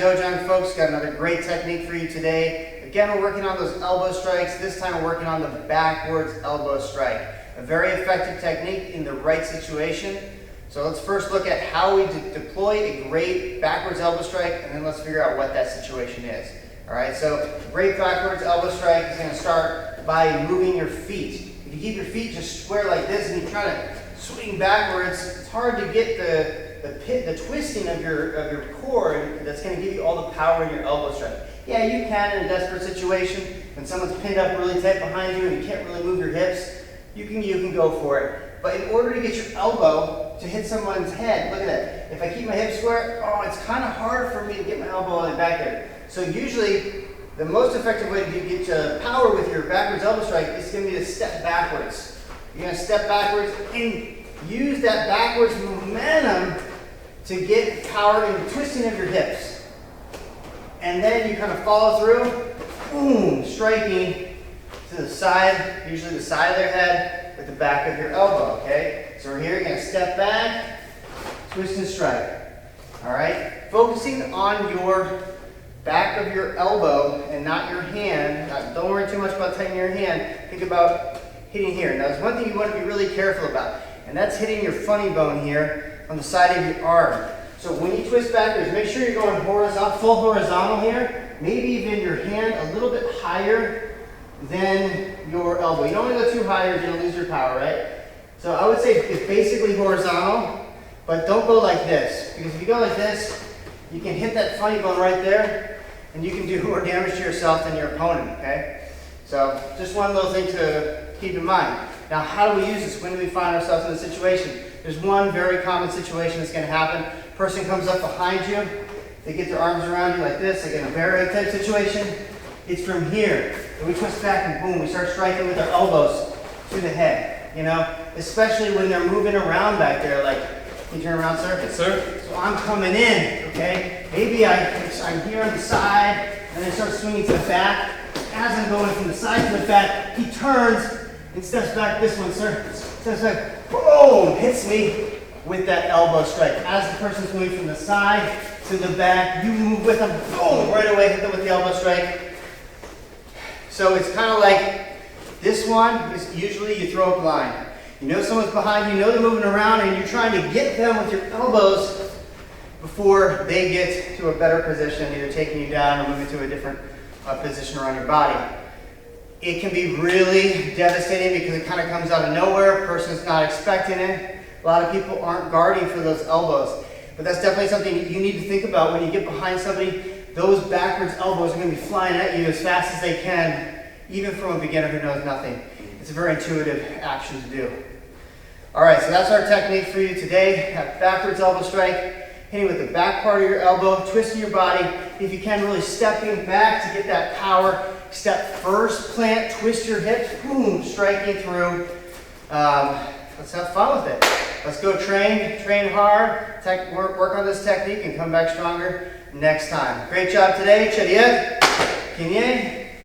Dojang, folks. Got another great technique for you today. Again, we're working on those elbow strikes. This time we're working on the backwards elbow strike. A very effective technique in the right situation. So let's first look at how we deploy a great backwards elbow strike, and then let's figure out what that situation is. All right, so a great backwards elbow strike is going to start by moving your feet. If you keep your feet just square like this and you try to swing backwards, it's hard to get the twisting of your core that's going to give you all the power in your elbow strike. Yeah, you can in a desperate situation when someone's pinned up really tight behind you and you can't really move your hips. You can go for it. But in order to get your elbow to hit someone's head, look at that. If I keep my hips square, it's kind of hard for me to get my elbow on the back there. So usually, the most effective way to get to power with your backwards elbow strike is going to be to step backwards. You're going to step backwards and use that backwards momentum to get power in the twisting of your hips. And then you kind of follow through, boom, striking to the side, usually the side of their head with the back of your elbow, okay? So we're here, you're going to step back, twist and strike. All right? Focusing on your back of your elbow and not your hand. Don't worry too much about tightening your hand. Think about hitting here. Now, there's one thing you want to be really careful about, and that's hitting your funny bone here on the side of your arm. So when you twist backwards, make sure you're going horizontal, full horizontal here. Maybe even your hand a little bit higher than your elbow. You don't want to go too high or you're going to lose your power, right? So I would say it's basically horizontal, but don't go like this. Because if you go like this, you can hit that funny bone right there, and you can do more damage to yourself than your opponent, okay? So just one little thing to keep in mind. Now, how do we use this? When do we find ourselves in a situation? There's one very common situation that's going to happen. Person comes up behind you. They get their arms around you like this, like in a barrage type situation. It's from here. And we twist back and boom, we start striking with our elbows to the head, you know? Especially when they're moving around back there, like, can you turn around, sir? Yes, sir. So I'm coming in, okay? Maybe I'm here on the side, and I start swinging to the back. As I'm going from the side to the back, he turns and steps back. This one, sir. Steps back, boom, hits me with that elbow strike. As the person's moving from the side to the back, you move with them, boom, right away, hit them with the elbow strike. So it's kind of like, this one is usually you throw a blind. You know someone's behind you, know they're moving around, and you're trying to get them with your elbows before they get to a better position, either taking you down or moving to a different position around your body. It can be really devastating because it kind of comes out of nowhere. Person's not expecting it. A lot of people aren't guarding for those elbows. But that's definitely something you need to think about when you get behind somebody. Those backwards elbows are going to be flying at you as fast as they can, even from a beginner who knows nothing. It's a very intuitive action to do. All right, so that's our technique for you today. That backwards elbow strike, hitting with the back part of your elbow, twisting your body. If you can, really stepping back to get that power. Step first, plant, twist your hips, boom, striking through. Let's have fun with it. Let's go train hard, work on this technique and come back stronger next time. Great job today. Chadiet, Kinye.